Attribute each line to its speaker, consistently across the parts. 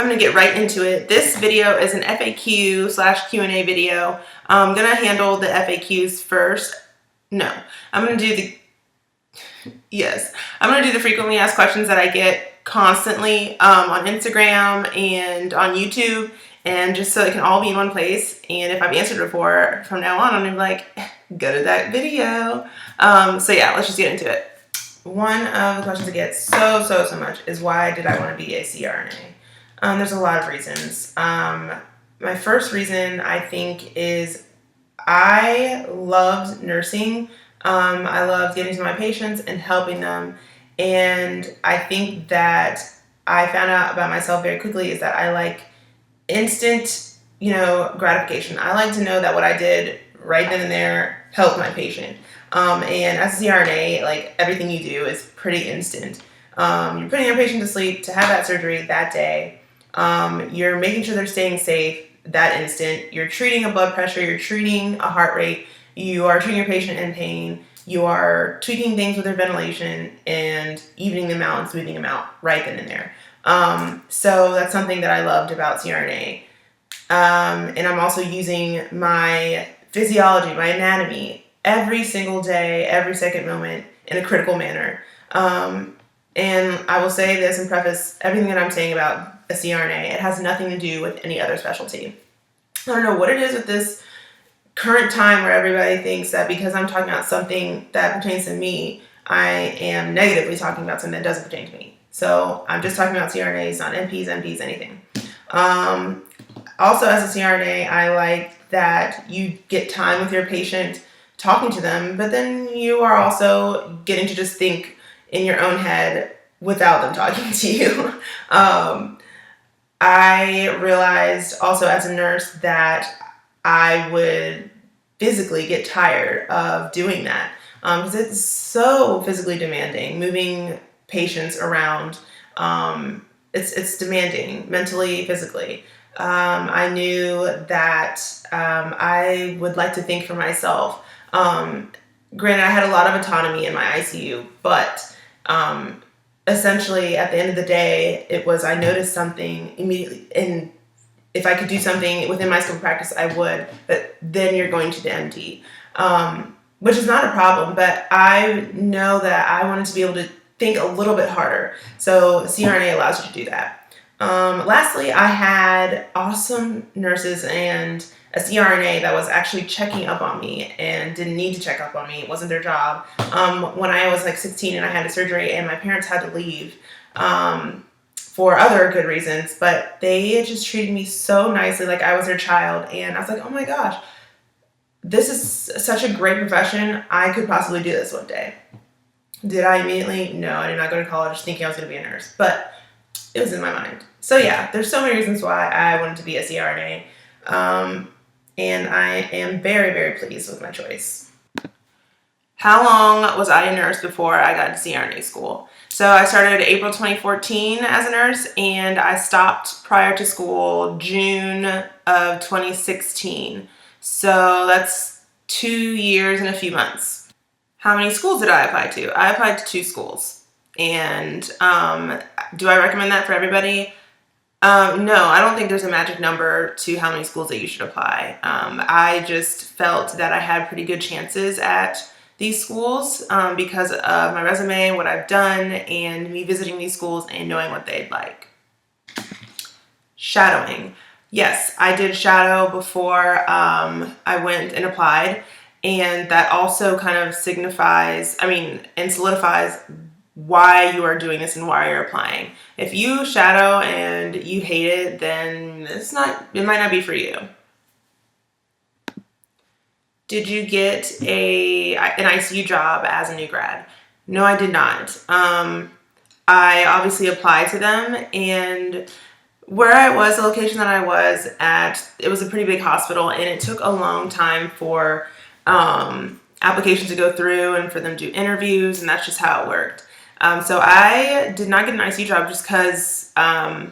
Speaker 1: I'm going to get right into it. This video is an FAQ/Q&A video. I'm going to handle the FAQs first. No, I'm going to do the frequently asked questions that I get constantly on Instagram and on YouTube, and just so it can all be in one place. And if I've answered before, from now on, I'm going to be like, go to that video. So yeah, let's just get into it. One of the questions I get so much is, why did I want to be a CRNA? There's a lot of reasons. My first reason, I think, is I loved nursing. I loved getting to my patients and helping them. And I think that I found out about myself very quickly is that I like instant, gratification. I like to know that what I did right then and there helped my patient. And as a CRNA, like, everything you do is pretty instant. You're putting your patient to sleep to have that surgery that day. You're making sure they're staying safe that instant. You're treating a blood pressure. You're treating a heart rate. You are treating your patient in pain. You are tweaking things with their ventilation and evening them out and smoothing them out right then and there. So that's something that I loved about CRNA. And I'm also using my physiology, my anatomy, every single day, every second moment in a critical manner. And I will say this and preface everything that I'm saying about a CRNA. It has nothing to do with any other specialty. I don't know what it is with this current time where everybody thinks that because I'm talking about something that pertains to me, I am negatively talking about something that doesn't pertain to me. So I'm just talking about CRNAs, not NPs, MPs, anything. Also, as a CRNA, I like that you get time with your patient, talking to them, but then you are also getting to just think in your own head without them talking to you. I realized also as a nurse that I would physically get tired of doing that because it's so physically demanding, moving patients around. It's demanding mentally, physically. I knew that I would like to think for myself. Granted, I had a lot of autonomy in my ICU, but essentially at the end of the day, it was I noticed something immediately, and if I could do something within my scope of practice, I would, but then you're going to the MD, which is not a problem, but I know that I wanted to be able to think a little bit harder. So CRNA allows you to do that. Lastly, I had awesome nurses and a CRNA that was actually checking up on me and didn't need to check up on me. It wasn't their job. When I was like 16 and I had a surgery and my parents had to leave for other good reasons, but they just treated me so nicely, like I was their child. And I was like, oh my gosh, this is such a great profession. I could possibly do this one day. Did I immediately? No, I did not go to college thinking I was going to be a nurse, but it was in my mind. So yeah, there's so many reasons why I wanted to be a CRNA. And I am very pleased with my choice. How long was I a nurse before I got into CRNA school? So I started April 2014 as a nurse, and I stopped prior to school June of 2016. So that's 2 years and a few months. How many schools did I apply to? I applied to 2 schools. And do I recommend that for everybody? No, I don't think there's a magic number to how many schools that you should apply. I just felt that I had pretty good chances at these schools because of my resume, what I've done, and me visiting these schools and knowing what they'd like. Shadowing. Yes, I did shadow before I went and applied, and that also kind of signifies, and solidifies why you are doing this and why you're applying. If you shadow and you hate it, then it might not be for you. Did you get an ICU job as a new grad? No, I did not. I obviously applied to them, and where I was, the location that I was at, it was a pretty big hospital, and it took a long time for applications to go through and for them to do interviews, and that's just how it worked. So I did not get an ICU job just because by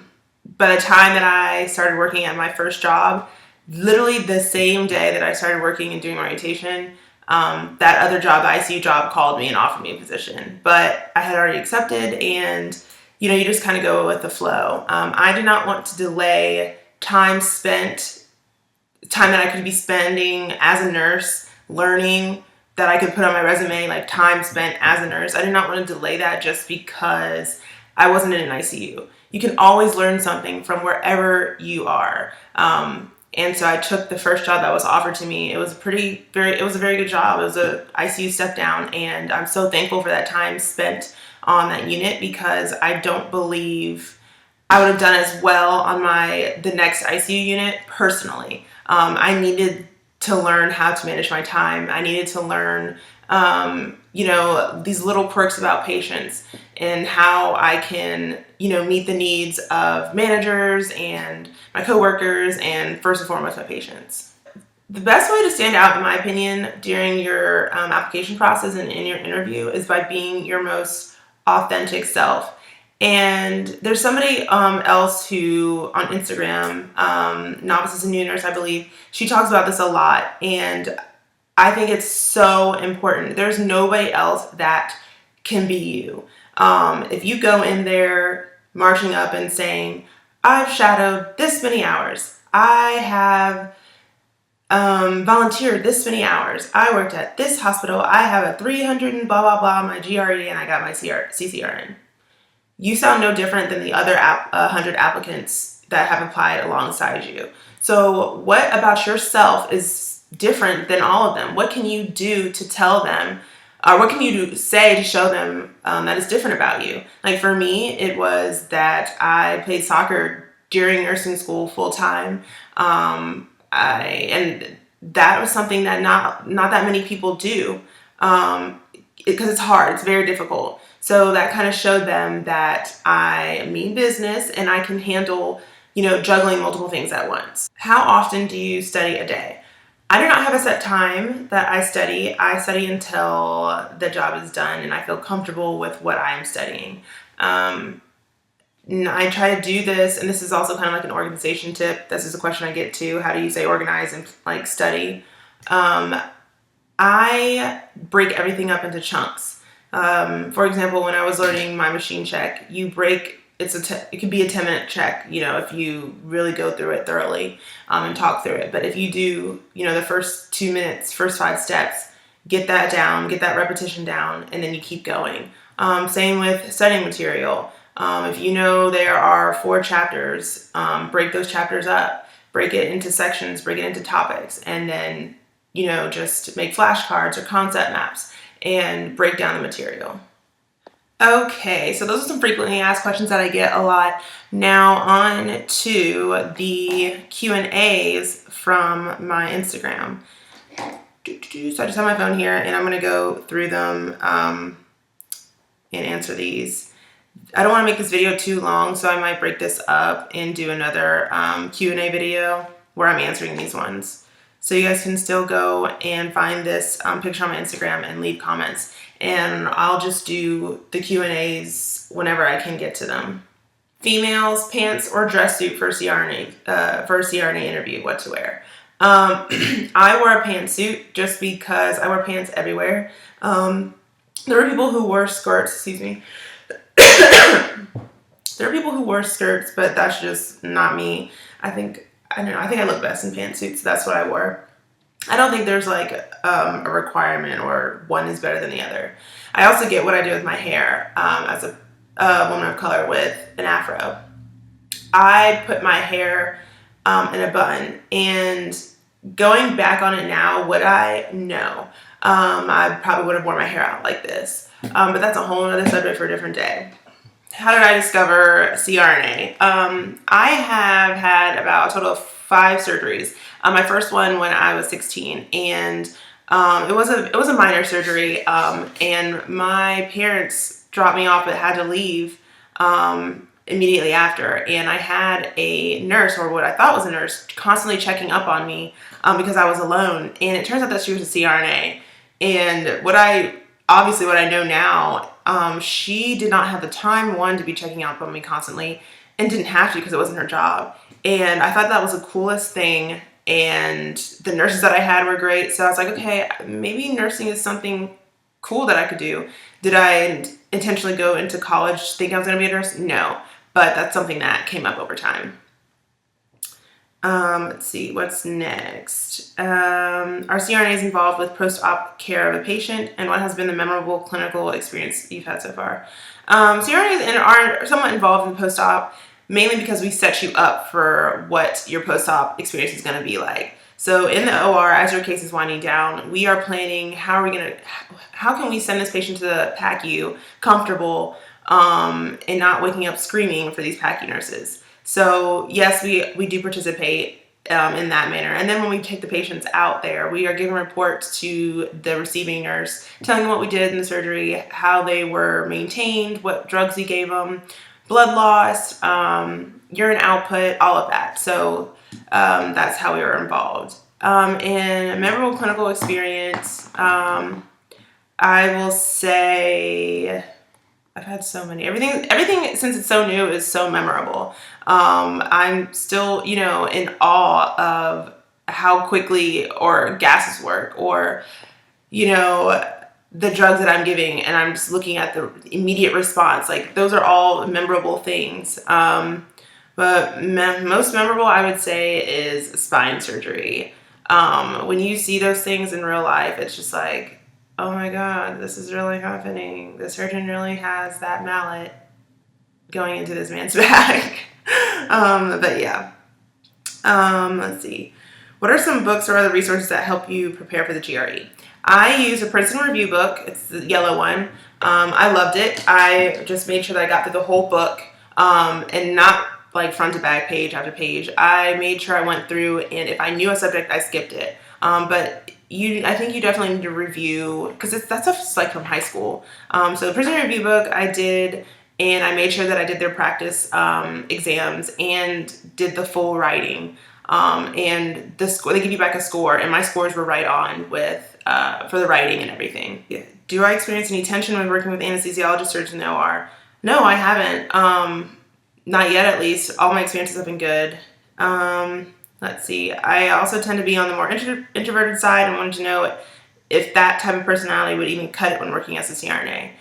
Speaker 1: the time that I started working at my first job, literally the same day that I started working and doing orientation, that other job, the ICU job, called me and offered me a position. But I had already accepted, and you just kind of go with the flow. I did not want to delay time that I could be spending as a nurse learning, that I could put on my resume, like time spent as a nurse. I did not want to delay that just because I wasn't in an ICU. You can always learn something from wherever you are. And so I took the first job that was offered to me. It was a very good job. It was a ICU step down, and I'm so thankful for that time spent on that unit, because I don't believe I would have done as well on the next ICU unit personally. I needed to learn how to manage my time. I needed to learn, these little quirks about patients and how I can, meet the needs of managers and my coworkers, and first and foremost, my patients. The best way to stand out, in my opinion, during your application process and in your interview is by being your most authentic self. And there's somebody else who on Instagram, Novices and New Nurse, I believe, she talks about this a lot. And I think it's so important. There's nobody else that can be you. If you go in there marching up and saying, I've shadowed this many hours, I have volunteered this many hours, I worked at this hospital, I have a 300 and blah, blah, blah, my GRE, and I got my CCRN. You sound no different than the other 100 applicants that have applied alongside you. So what about yourself is different than all of them? What can you do to tell them, or what can you say to show them that is different about you? Like for me, it was that I played soccer during nursing school full time. And that was something that not that many people do, because it's hard. It's very difficult. So that kind of showed them that I mean business and I can handle, juggling multiple things at once. How often do you study a day? I do not have a set time that I study. I study until the job is done and I feel comfortable with what I am studying. I try to do this, and this is also kind of like an organization tip. This is a question I get to. How do you say organize and study? I break everything up into chunks. For example, when I was learning my machine check, it could be a 10-minute check, if you really go through it thoroughly, and talk through it. But if you do, the first 2 minutes, first 5 steps, get that down, get that repetition down, and then you keep going. Same with studying material. If there are 4 chapters, break those chapters up, break it into sections, break it into topics, and then, just make flashcards or concept maps and break down the material. Okay, so those are some frequently asked questions that I get a lot. Now on to the Q&As from my Instagram. So I just have my phone here and I'm going to go through them and answer these. I don't want to make this video too long, so I might break this up and do another Q&A video where I'm answering these ones. So you guys can still go and find this picture on my Instagram and leave comments. And I'll just do the Q&As whenever I can get to them. Females, pants or dress suit for a CRNA interview, what to wear. I wore a pantsuit just because I wear pants everywhere. There were people who wore skirts, There are people who wore skirts, but that's just not me. I think I look best in pantsuits, so that's what I wore. I don't think there's like a requirement or one is better than the other. I also get what I do with my hair as a woman of color with an afro. I put my hair in a bun, and going back on it now, would I? No. I probably would have worn my hair out like this. But that's a whole other subject for a different day. How did I discover CRNA? I have had about a total of 5 surgeries. My first one when I was 16, and it was a minor surgery. And my parents dropped me off but had to leave immediately after. And I had a nurse, or what I thought was a nurse, constantly checking up on me because I was alone. And it turns out that she was a CRNA. And what I know now, she did not have the time, one, to be checking up on me constantly, and didn't have to because it wasn't her job. And I thought that was the coolest thing. And the nurses that I had were great. So I was like, okay, maybe nursing is something cool that I could do. Did I intentionally go into college thinking I was going to be a nurse. No, but that's something that came up over time. Let's see, what's next? Are CRNAs involved with post-op care of a patient, and what has been the memorable clinical experience you've had so far? CRNAs are somewhat involved in post-op, mainly because we set you up for what your post-op experience is going to be like. So in the OR, as your case is winding down, we are planning how can we send this patient to the PACU comfortable and not waking up screaming for these PACU nurses. So yes, we do participate in that manner. And then when we take the patients out there, we are giving reports to the receiving nurse, telling them what we did in the surgery, how they were maintained, what drugs we gave them, blood loss, urine output, all of that. So that's how we were involved. In a memorable clinical experience, I will say I've had so many. Everything since it's so new is so memorable. I'm still, in awe of how quickly or gases work, or, the drugs that I'm giving, and I'm just looking at the immediate response. Like, those are all memorable things. But most memorable, I would say, is spine surgery. When you see those things in real life, it's just like, oh my God, this is really happening. The surgeon really has that mallet going into this man's back. But yeah. Let's see. What are some books or other resources that help you prepare for the GRE? I use a Princeton Review book. It's the yellow one. I loved it. I just made sure that I got through the whole book and not like front to back, page after page. I made sure I went through, and if I knew a subject, I skipped it. But I think you definitely need to review, because that stuff is like from high school. So the Princeton Review book I did, and I made sure that I did their practice exams and did the full writing. And the score, they give you back a score, and my scores were right on with for the writing and everything. Yeah. Do I experience any tension when working with anesthesiologists or in the OR? No, I haven't. Not yet, at least. All my experiences have been good. Let's see. I also tend to be on the more introverted side, and wanted to know if that type of personality would even cut it when working as a CRNA.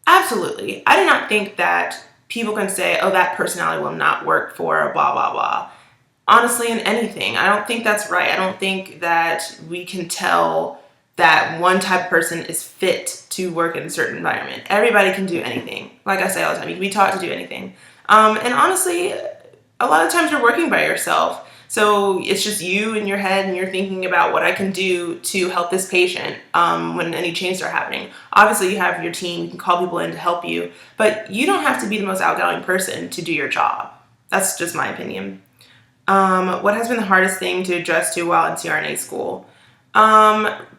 Speaker 1: Absolutely. I do not think that people can say, oh, that personality will not work for blah, blah, blah. Honestly, in anything. I don't think that's right. I don't think that we can tell that one type of person is fit to work in a certain environment. Everybody can do anything. Like I say all the time, you can be taught to do anything. And honestly, a lot of times you're working by yourself. So it's just you in your head, and you're thinking about what I can do to help this patient when any changes are happening. Obviously, you have your team. You can call people in to help you. But you don't have to be the most outgoing person to do your job. That's just my opinion. What has been the hardest thing to adjust to while in CRNA school?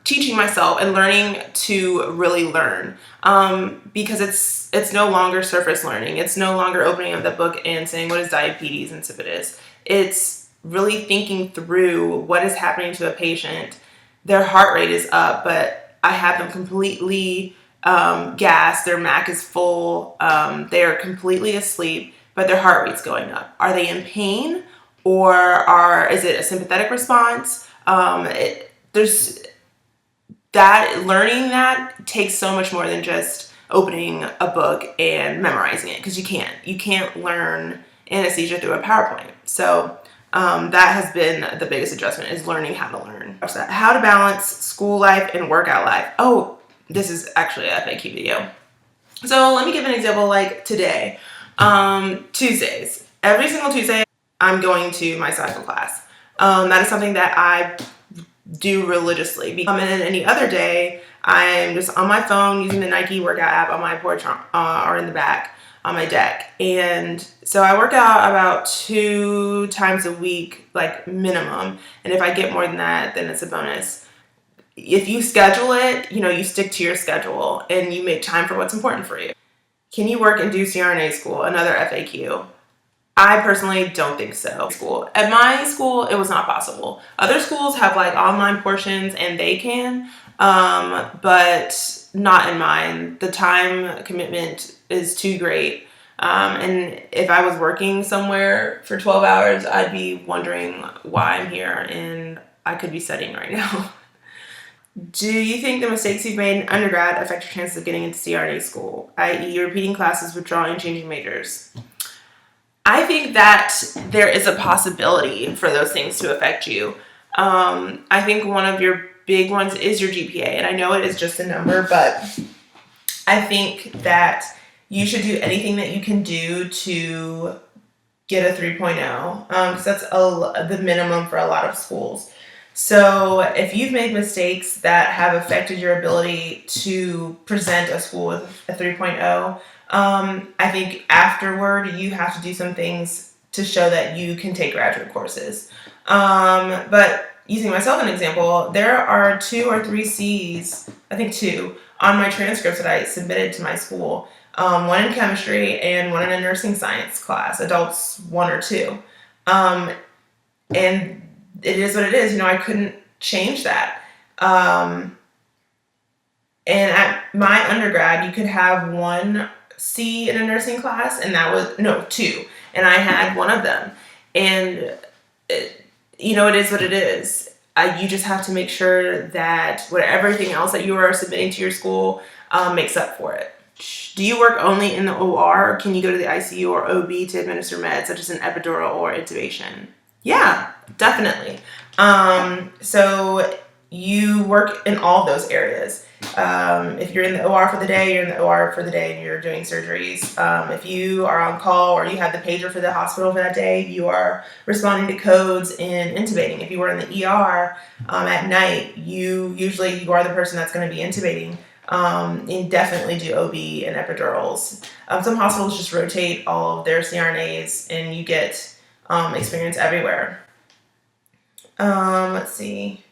Speaker 1: Teaching myself and learning to really learn, because it's no longer surface learning. It's no longer opening up the book and saying, what is diabetes insipidus? It's really thinking through what is happening to a patient. Their heart rate is up, but I have them completely gassed. Their MAC is full. They are completely asleep, but their heart rate's going up. Are they in pain, or is it a sympathetic response? There's that learning that takes so much more than just opening a book and memorizing it, because you can't learn anesthesia through a PowerPoint. So that has been the biggest adjustment, is learning how to learn. How to balance school life and workout life. Oh, this is actually a FAQ video. So let me give an example. Like today, Tuesdays, every single Tuesday, I'm going to my cycle class. That is something that I do religiously. And then any other day, I'm just on my phone using the Nike workout app on my porch or in the back on my deck. And so I work out about 2 times a week, like minimum. And if I get more than that, then it's a bonus. If you schedule it, you stick to your schedule and you make time for what's important for you. Can you work and do CRNA school? Another FAQ. I personally don't think so. At my school, it was not possible. Other schools have like online portions and they can, but not in mine. The time commitment is too great. And if I was working somewhere for 12 hours, I'd be wondering why I'm here, and I could be studying right now. Do you think the mistakes you've made in undergrad affect your chances of getting into CRNA school, i.e. repeating classes, withdrawing, changing majors? I think that there is a possibility for those things to affect you. I think one of your big ones is your GPA, and I know it is just a number, but I think that you should do anything that you can do to get a 3.0, because that's the minimum for a lot of schools. So if you've made mistakes that have affected your ability to present a school with a 3.0, I think afterward you have to do some things to show that you can take graduate courses. But using myself as an example, there are 2 or 3 C's, I think 2, on my transcripts that I submitted to my school. One in chemistry and one in a nursing science class, adults 1 or 2. And it is what it is. I couldn't change that. And at my undergrad, you could have 1 C in a nursing class, and that was 2, and I had 1 of them. And it is what it is. You just have to make sure that everything else that you are submitting to your school makes up for it. Do you work only in the OR, or can you go to the ICU or OB to administer meds such as an epidural or intubation? Yeah, definitely. So you work in all those areas. If you're in the OR for the day, you're in the OR for the day and you're doing surgeries. If you are on call or you have the pager for the hospital for that day, you are responding to codes and intubating. If you were in the ER at night, you are the person that's going to be intubating. And definitely do OB and epidurals. Some hospitals just rotate all of their CRNAs and you get experience everywhere. Let's see.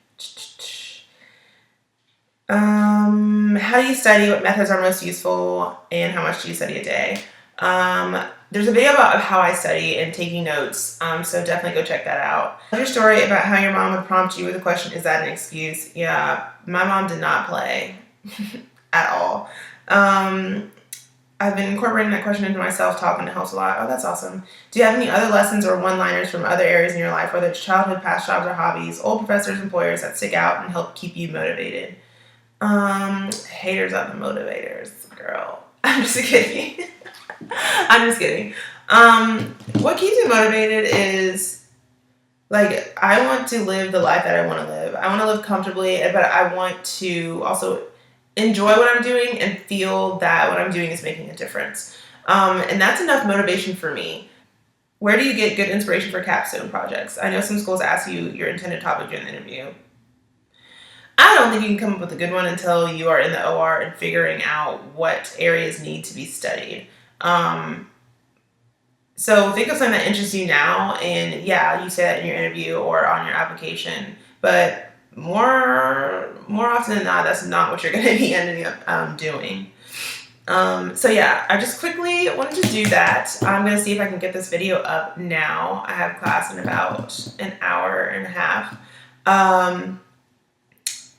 Speaker 1: How do you study? What methods are most useful? And how much do you study a day? There's a video about how I study and taking notes, so definitely go check that out. Your story about how your mom would prompt you with a question, is that an excuse? Yeah, my mom did not play at all. I've been incorporating that question into my self-talk and it helps a lot. Oh, that's awesome. Do you have any other lessons or one-liners from other areas in your life, whether it's childhood, past jobs, or hobbies, old professors, employers that stick out and help keep you motivated? Haters are the motivators, girl. I'm just kidding. I'm just kidding. What keeps me motivated is, I want to live the life that I want to live. I want to live comfortably, but I want to also enjoy what I'm doing and feel that what I'm doing is making a difference. And that's enough motivation for me. Where do you get good inspiration for capstone projects? I know some schools ask you your intended topic during the interview. I don't think you can come up with a good one until you are in the OR and figuring out what areas need to be studied. So think of something that interests you now, and you say that in your interview or on your application. But more often than not, that's not what you're going to be ending up doing. I just quickly wanted to do that. I'm going to see if I can get this video up now. I have class in about an hour and a half.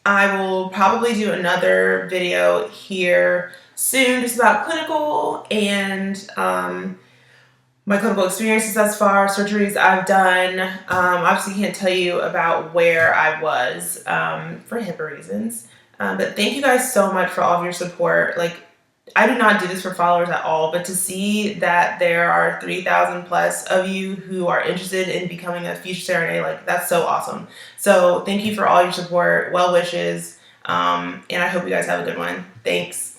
Speaker 1: I will probably do another video here soon just about clinical and my clinical experiences thus far, surgeries I've done. Obviously can't tell you about where I was for HIPAA reasons. But thank you guys so much for all of your support. I do not do this for followers at all, but to see that there are 3,000 plus of you who are interested in becoming a future CRNA, that's so awesome. So thank you for all your support, well wishes, and I hope you guys have a good one. Thanks.